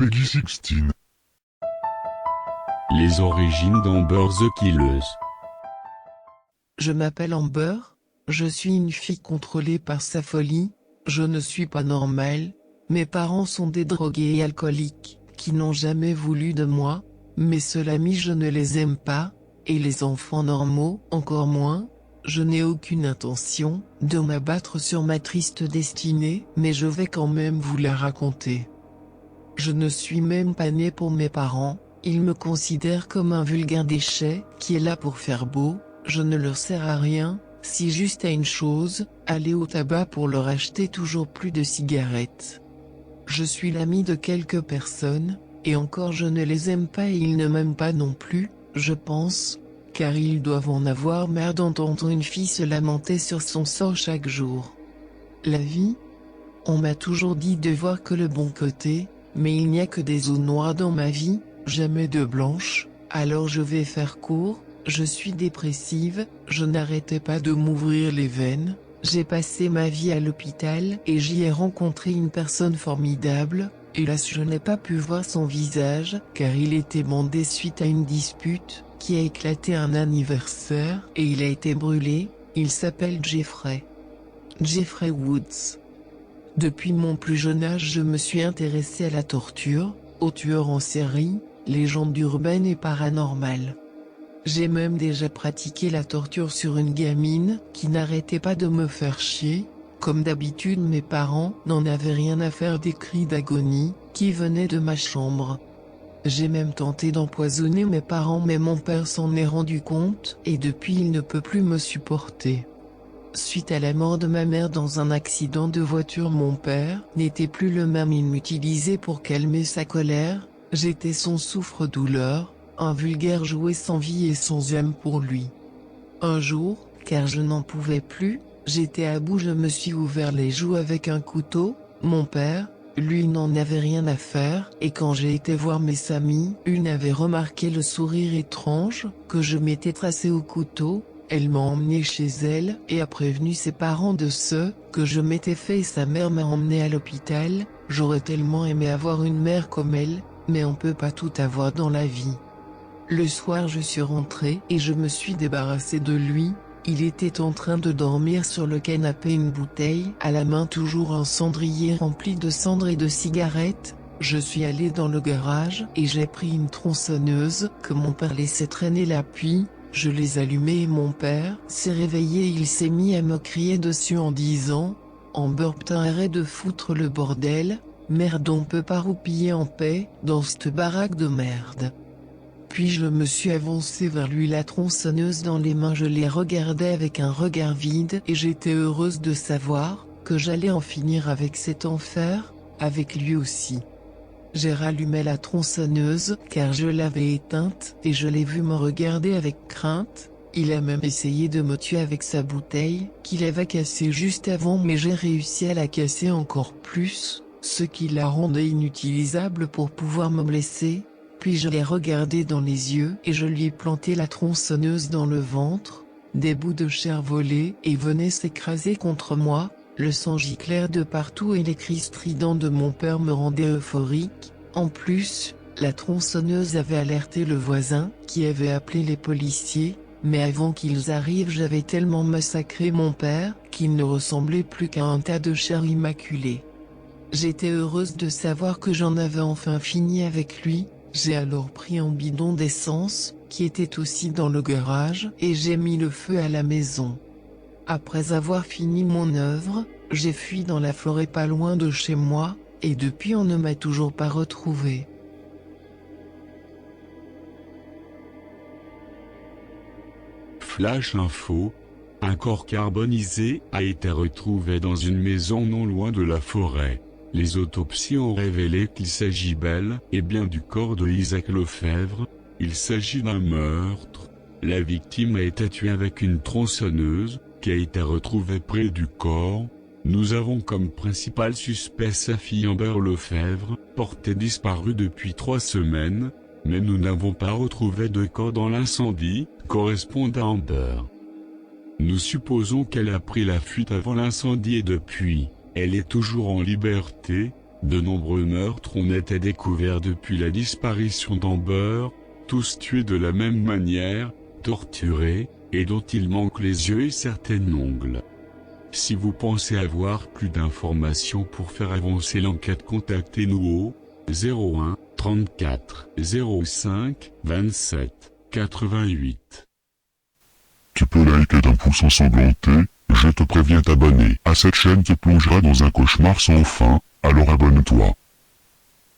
Peggy 16. Les origines d'Amber the Killers. Je m'appelle Amber, je suis une fille contrôlée par sa folie, je ne suis pas normale, mes parents sont des drogués et alcooliques, qui n'ont jamais voulu de moi, mes seuls amis je ne les aime pas, et les enfants normaux encore moins, je n'ai aucune intention de m'abattre sur ma triste destinée, mais je vais quand même vous la raconter. Je ne suis même pas née pour mes parents, ils me considèrent comme un vulgaire déchet, qui est là pour faire beau, je ne leur sers à rien, si juste à une chose, aller au tabac pour leur acheter toujours plus de cigarettes. Je suis l'ami de quelques personnes, et encore je ne les aime pas et ils ne m'aiment pas non plus, je pense, car ils doivent en avoir marre d'entendre une fille se lamenter sur son sort chaque jour. La vie? On m'a toujours dit de voir que le bon côté, mais il n'y a que des eaux noires dans ma vie, jamais de blanches, alors je vais faire court, je suis dépressive, je n'arrêtais pas de m'ouvrir les veines, j'ai passé ma vie à l'hôpital et j'y ai rencontré une personne formidable, hélas je n'ai pas pu voir son visage, car il était bandé suite à une dispute, qui a éclaté un anniversaire, et il a été brûlé, il s'appelle Jeffrey. Jeffrey Woods. Depuis mon plus jeune âge je me suis intéressé à la torture, aux tueurs en série, légendes urbaines et paranormales. J'ai même déjà pratiqué la torture sur une gamine, qui n'arrêtait pas de me faire chier, comme d'habitude mes parents n'en avaient rien à faire des cris d'agonie, qui venaient de ma chambre. J'ai même tenté d'empoisonner mes parents mais mon père s'en est rendu compte, et depuis il ne peut plus me supporter. Suite à la mort de ma mère dans un accident de voiture mon père n'était plus le même, il m'utilisait pour calmer sa colère, j'étais son souffre-douleur, un vulgaire jouet sans vie et sans âme pour lui. Un jour, car je n'en pouvais plus, j'étais à bout, je me suis ouvert les joues avec un couteau, mon père, lui n'en avait rien à faire, et quand j'ai été voir mes amis, une avait remarqué le sourire étrange, que je m'étais tracé au couteau, elle m'a emmené chez elle, et a prévenu ses parents de ce que je m'étais fait et sa mère m'a emmené à l'hôpital, j'aurais tellement aimé avoir une mère comme elle, mais on peut pas tout avoir dans la vie. Le soir je suis rentré et je me suis débarrassé de lui, il était en train de dormir sur le canapé, une bouteille à la main, toujours un cendrier rempli de cendres et de cigarettes. Je suis allé dans le garage et j'ai pris une tronçonneuse que mon père laissait traîner là, puis je les allumais et mon père s'est réveillé, il s'est mis à me crier dessus en disant « Amber putain arrête de foutre le bordel, merde on peut pas roupiller en paix dans cette baraque de merde ». Puis je me suis avancé vers lui, la tronçonneuse dans les mains, je les regardais avec un regard vide et j'étais heureuse de savoir que j'allais en finir avec cet enfer, avec lui aussi. J'ai rallumé la tronçonneuse car je l'avais éteinte et je l'ai vu me regarder avec crainte, il a même essayé de me tuer avec sa bouteille qu'il avait cassée juste avant mais j'ai réussi à la casser encore plus, ce qui la rendait inutilisable pour pouvoir me blesser. Puis je l'ai regardé dans les yeux et je lui ai planté la tronçonneuse dans le ventre, des bouts de chair volaient et venaient s'écraser contre moi, le sang giclait de partout et les cris stridents de mon père me rendaient euphorique. En plus, la tronçonneuse avait alerté le voisin, qui avait appelé les policiers, mais avant qu'ils arrivent j'avais tellement massacré mon père, qu'il ne ressemblait plus qu'à un tas de chair immaculée. J'étais heureuse de savoir que j'en avais enfin fini avec lui. J'ai alors pris un bidon d'essence, qui était aussi dans le garage, et j'ai mis le feu à la maison. Après avoir fini mon œuvre, j'ai fui dans la forêt pas loin de chez moi, et depuis on ne m'a toujours pas retrouvé. Flash info. Un corps carbonisé a été retrouvé dans une maison non loin de la forêt. Les autopsies ont révélé qu'il s'agit bel et bien du corps de Isaac Lefebvre. Il s'agit d'un meurtre. La victime a été tuée avec une tronçonneuse, qui a été retrouvée près du corps. Nous avons comme principal suspect sa fille Amber Lefebvre, portée disparue depuis 3 semaines, mais nous n'avons pas retrouvé de corps dans l'incendie, correspondant à Amber. Nous supposons qu'elle a pris la fuite avant l'incendie et depuis, elle est toujours en liberté. De nombreux meurtres ont été découverts depuis la disparition d'Amber, tous tués de la même manière, torturés, et dont il manque les yeux et certaines ongles. Si vous pensez avoir plus d'informations pour faire avancer l'enquête, contactez-nous au 01 34 05 27 88. Tu peux liker d'un pouce ensanglanté, je te préviens, t'abonner à cette chaîne te plongera dans un cauchemar sans fin, alors abonne-toi.